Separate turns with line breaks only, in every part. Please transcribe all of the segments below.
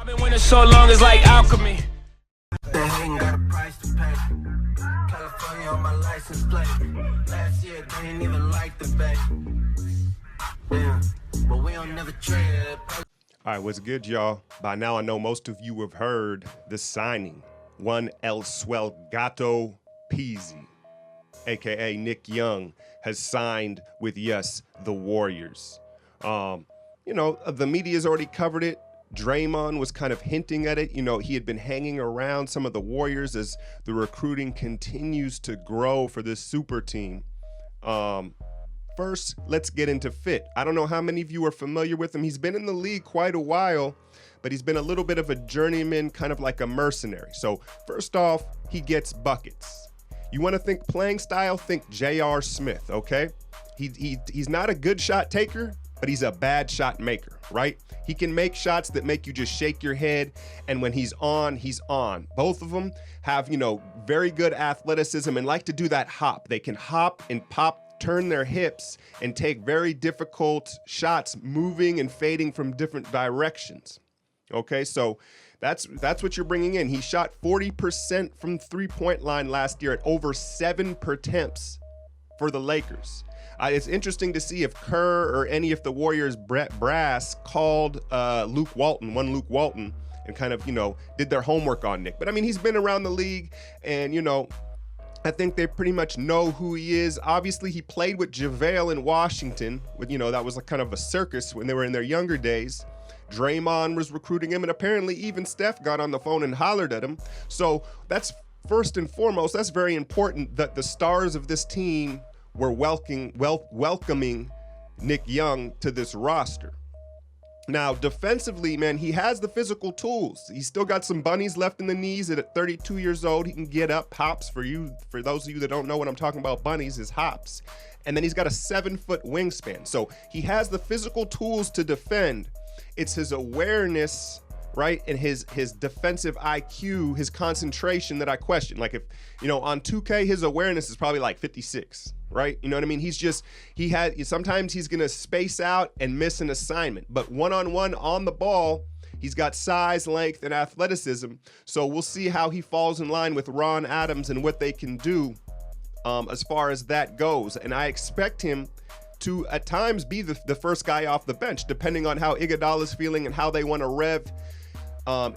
I've been winning so long, it's like alchemy.
They ain't got a price to pay. California on my license plate. Last year they ain't even like the bay. Yeah, but we don't never trade.
All right, what's good, y'all? By now, I know most of you have heard the signing. One El Swell Gato Peasy, aka Nick Young, has signed with, yes, the Warriors. You know, the media's already covered it. Draymond was kind of hinting at it. You know, he had been hanging around some of the Warriors as the recruiting continues to grow for this super team. First, let's get into fit. I don't know how many of you are familiar with him. He's been in the league quite a while, but he's been a little bit of a journeyman, kind of like a mercenary. So first off, he gets buckets. You want to think playing style, think J.R. Smith, okay? He's not a good shot taker, but he's a bad shot maker, right? He can make shots that make you just shake your head, and when he's on, he's on. Both of them have, you know, very good athleticism and like to do that hop. They can hop and pop, turn their hips, and take very difficult shots, moving and fading from different directions. Okay, so that's what you're bringing in. He shot 40% from three-point line last year at over 7 per attempts for the Lakers. It's interesting to see if Kerr or any of the Warriors brass called Luke Walton, and kind of, you know, did their homework on Nick. But I mean, he's been around the league, and, you know, I think they pretty much know who he is. Obviously, he played with Javale in Washington. With, you know, that was like kind of a circus when they were in their younger days. Draymond was recruiting him, and apparently even Steph got on the phone and hollered at him. So that's first and foremost, that's very important that the stars of this team were welcoming Nick Young to this roster. Now, defensively, man, he has the physical tools. He's still got some bunnies left in the knees, and at 32 years old, he can get up, hops. For those of you that don't know what I'm talking about, bunnies is hops. And then he's got a 7-foot wingspan. So he has the physical tools to defend. It's his awareness, right, and his defensive IQ, his concentration that I question. Like, if, you know, on 2K, his awareness is probably like 56. Right? You know what I mean? Sometimes he's going to space out and miss an assignment, but one-on-one on the ball, he's got size, length, and athleticism. So we'll see how he falls in line with Ron Adams and what they can do as far as that goes. And I expect him to at times be the first guy off the bench, depending on how Iguodala's feeling and how they want to rev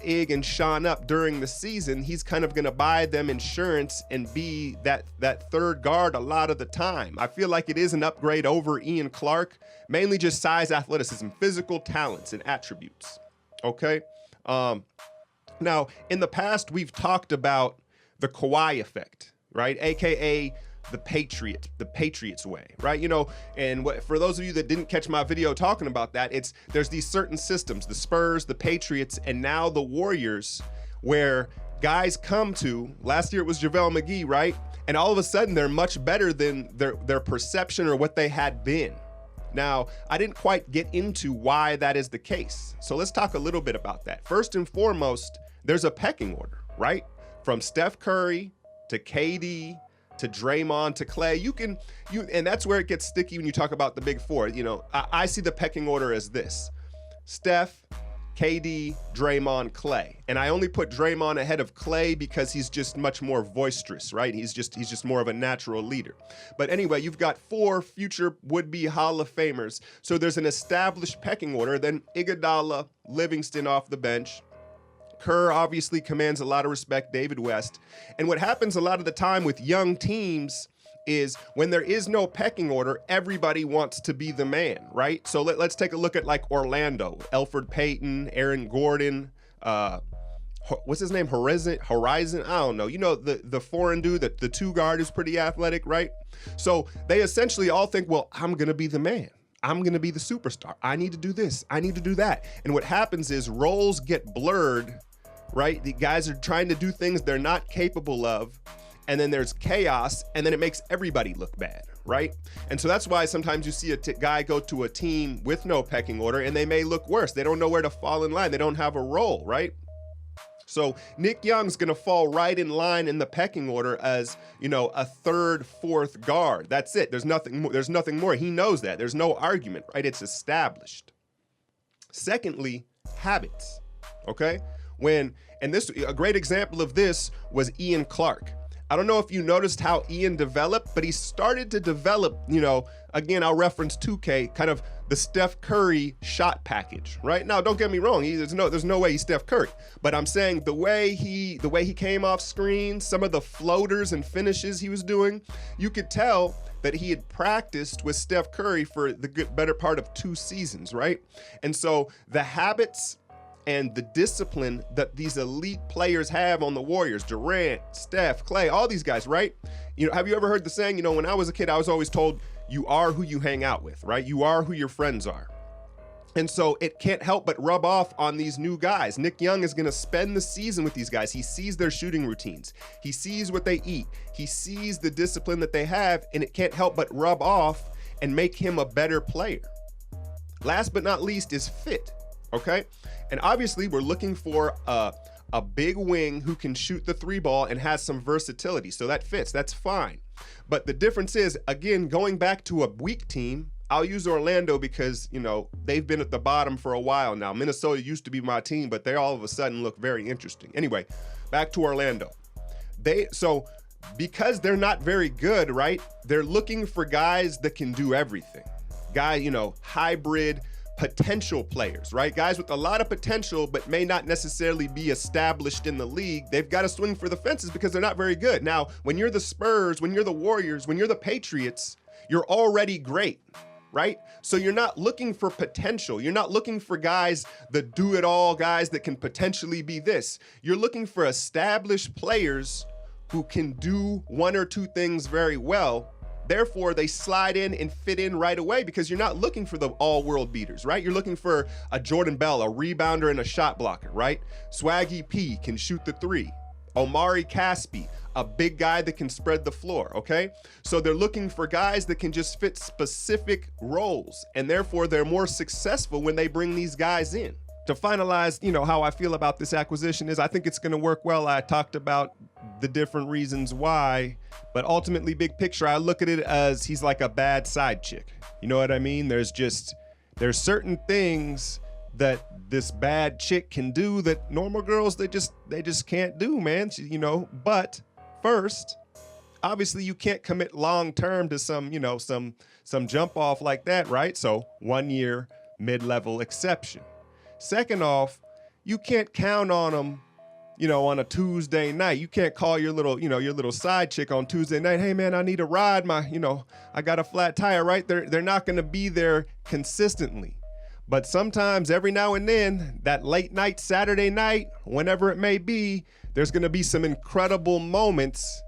Ig and Sean up during the season. He's kind of going to buy them insurance and be that third guard a lot of the time. I feel like it is an upgrade over Ian Clark, mainly just size, athleticism, physical talents, and attributes. Okay. Now, in the past, we've talked about the Kawhi effect, right? AKA the Patriots way, right? You know, and for those of you that didn't catch my video talking about that, there's these certain systems, the Spurs, the Patriots, and now the Warriors, where guys come to, last year it was Javale Mcgee, right? And all of a sudden they're much better than their perception or what they had been. Now, I didn't quite get into why that is the case. So let's talk a little bit about that. First and foremost, there's a pecking order, right? From Steph Curry to KD, to Draymond, to Clay, and that's where it gets sticky when you talk about the big four. You know, I see the pecking order as this: Steph, KD, Draymond, Clay. And I only put Draymond ahead of Clay because he's just much more boisterous, right? He's just more of a natural leader. But anyway, you've got 4 future would-be Hall of Famers. So there's an established pecking order. Then Iguodala, Livingston off the bench. Kerr obviously commands a lot of respect, David West. And what happens a lot of the time with young teams is when there is no pecking order, everybody wants to be the man, right? So let's take a look at like Orlando, Elfrid Payton, Aaron Gordon, what's his name? Horizon? I don't know. You know, the foreign dude, the 2 guard is pretty athletic, right? So they essentially all think, well, I'm going to be the man. I'm going to be the superstar. I need to do this. I need to do that. And what happens is roles get blurred, right? The guys are trying to do things they're not capable of. And then there's chaos, and then it makes everybody look bad, right? And so that's why sometimes you see a guy go to a team with no pecking order, and they may look worse. They don't know where to fall in line. They don't have a role, right? So Nick Young's going to fall right in line in the pecking order as, you know, a 3rd, 4th guard. That's it. There's nothing more. There's nothing more. He knows that. There's no argument, right? It's established. Secondly, habits. okay? And a great example of this was Ian Clark. I don't know if you noticed how Ian developed, but he started to develop, again, I'll reference 2K, kind of the Steph Curry shot package, right? Now, don't get me wrong, there's no way he's Steph Curry, but I'm saying the way he came off screen, some of the floaters and finishes he was doing, you could tell that he had practiced with Steph Curry for the better part of 2 seasons, right? And so the habits and the discipline that these elite players have on the Warriors, Durant, Steph, Clay, all these guys, right? Have you ever heard the saying, when I was a kid, I was always told, you are who you hang out with, right? You are who your friends are. And so it can't help but rub off on these new guys. Nick Young is going to spend the season with these guys. He sees their shooting routines. He sees what they eat. He sees the discipline that they have, and it can't help but rub off and make him a better player. Last but not least is fit, okay? And obviously we're looking for a big wing who can shoot the 3 ball and has some versatility. So that fits, that's fine. But the difference is, again, going back to a weak team, I'll use Orlando because, they've been at the bottom for a while now. Minnesota used to be my team, but they all of a sudden look very interesting. Anyway, back to Orlando. Because they're not very good, right? They're looking for guys that can do everything. Hybrid potential players, right? Guys with a lot of potential, but may not necessarily be established in the league. They've got to swing for the fences because they're not very good. Now, when you're the Spurs, when you're the Warriors, when you're the Patriots, you're already great, right? So you're not looking for potential. You're not looking for guys that do it all, guys that can potentially be this. You're looking for established players who can do 1 or 2 things very well. Therefore, they slide in and fit in right away because you're not looking for the all-world beaters, right? You're looking for a Jordan Bell, a rebounder and a shot blocker, right? Swaggy P can shoot the 3. Omri Casspi, a big guy that can spread the floor, okay? So they're looking for guys that can just fit specific roles, and therefore they're more successful when they bring these guys in. To finalize, how I feel about this acquisition is I think it's going to work well. I talked about the different reasons why, but ultimately, big picture, I look at it as he's like a bad side chick. You know what I mean? There's certain things that this bad chick can do that normal girls, they just can't do, man. But first, obviously you can't commit long-term to some jump off like that, right? So 1 year mid-level exception. Second off, you can't count on them, on a Tuesday night. You can't call your little side chick on Tuesday night. Hey man, I need a ride. I got a flat tire, right? They're not going to be there consistently. But sometimes every now and then, that late night, Saturday night, whenever it may be, there's going to be some incredible moments,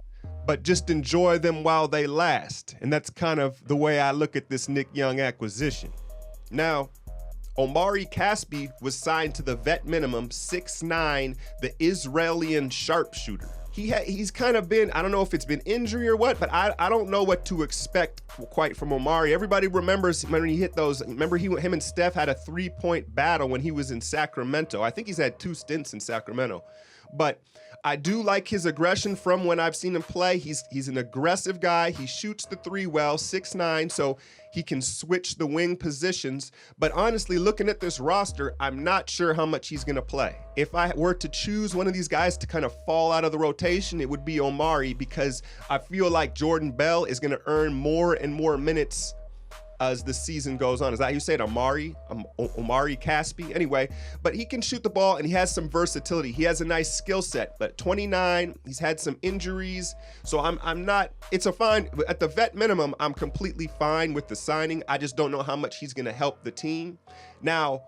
but just enjoy them while they last. And that's kind of the way I look at this Nick Young acquisition. Now, Omri Casspi was signed to the vet minimum, 6'9", the Israeli sharpshooter. He's kind of been, I don't know if it's been injury or what, but I don't know what to expect quite from Omri. Everybody remembers when he hit those, him and Steph had a 3-point battle when he was in Sacramento. I think he's had 2 stints in Sacramento. But I do like his aggression from when I've seen him play. He's an aggressive guy. He shoots the 3 well, 6'9", so he can switch the wing positions. But honestly, looking at this roster, I'm not sure how much he's going to play. If I were to choose one of these guys to kind of fall out of the rotation, it would be Omri, because I feel like Jordan Bell is going to earn more and more minutes as the season goes on. Is that how you say it? Omri Casspi? Anyway, but he can shoot the ball and he has some versatility. He has a nice skill set, but 29, he's had some injuries. So I'm not, it's a fine, at the vet minimum, I'm completely fine with the signing. I just don't know how much he's going to help the team. Now,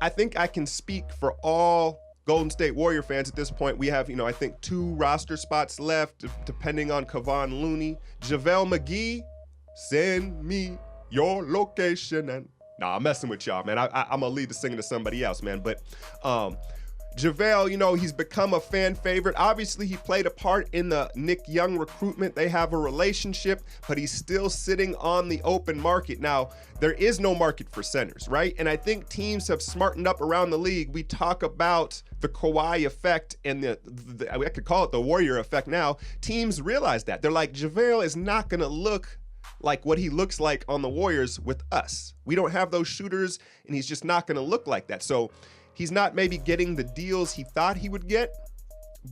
I think I can speak for all Golden State Warrior fans at this point. We have, I think 2 roster spots left, depending on Kevon Looney. Javale Mcgee, send me your location. And I'm messing with y'all, man. I'm gonna leave the singing to somebody else, man. But Javale, he's become a fan favorite. Obviously, he played a part in the Nick Young recruitment. They have a relationship, but he's still sitting on the open market. Now, there is no market for centers, right? And I think teams have smartened up around the league. We talk about the Kawhi effect and I could call it the Warrior effect now. Teams realize that. They're like, Javale is not gonna look like what he looks like on the Warriors with us. We don't have those shooters, and he's just not going to look like that. So He's not maybe getting the deals he thought he would get,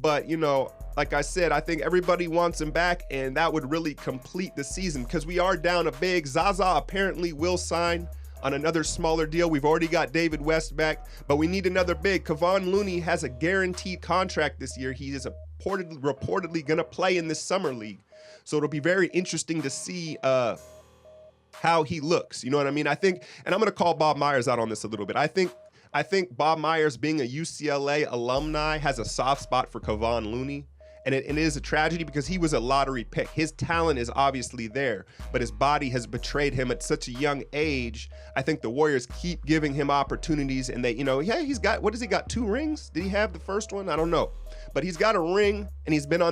but, you know, like I said, I think everybody wants him back, and that would really complete the season because we are down a big. Zaza apparently will sign on another smaller deal. We've already got David West back, but we need another big. Kevon Looney has a guaranteed contract this year. He is reportedly going to play in this summer league. So it'll be very interesting to see how he looks. You know what I mean? I think, and I'm going to call Bob Myers out on this a little bit. I think Bob Myers, being a UCLA alumni, has a soft spot for Kevon Looney. And it is a tragedy because he was a lottery pick. His talent is obviously there, but his body has betrayed him at such a young age. I think the Warriors keep giving him opportunities, and they, you know, yeah, he's got, what has he got, 2 rings? Did he have the first one? I don't know. But he's got a ring, and he's been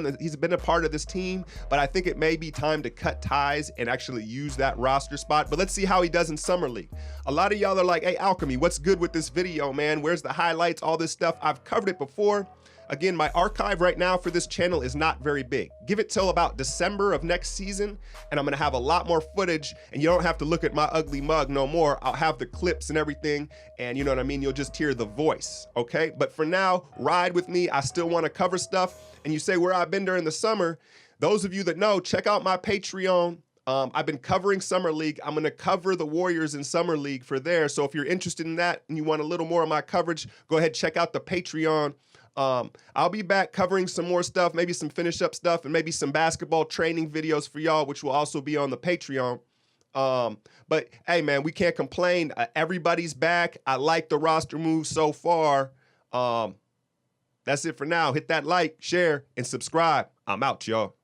a part of this team, but I think it may be time to cut ties and actually use that roster spot. But let's see how he does in Summer League. A lot of y'all are like, hey, Alchemy, what's good with this video, man? Where's the highlights, all this stuff? I've covered it before. Again, my archive right now for this channel is not very big. Give it till about December of next season, and I'm gonna have a lot more footage, and you don't have to look at my ugly mug no more. I'll have the clips and everything, and you know what I mean? You'll just hear the voice, okay? But for now, ride with me. I still wanna cover stuff, and you say where I've been during the summer. Those of you that know, check out my Patreon. I've been covering Summer League. I'm gonna cover the Warriors in Summer League for there. So if you're interested in that and you want a little more of my coverage, go ahead, check out the Patreon. I'll be back covering some more stuff, maybe some finish up stuff, and maybe some basketball training videos for y'all, which will also be on the Patreon. But hey, man, we can't complain. Everybody's back. I like the roster move so far. That's it for now. Hit that like, share, and subscribe. I'm out, y'all.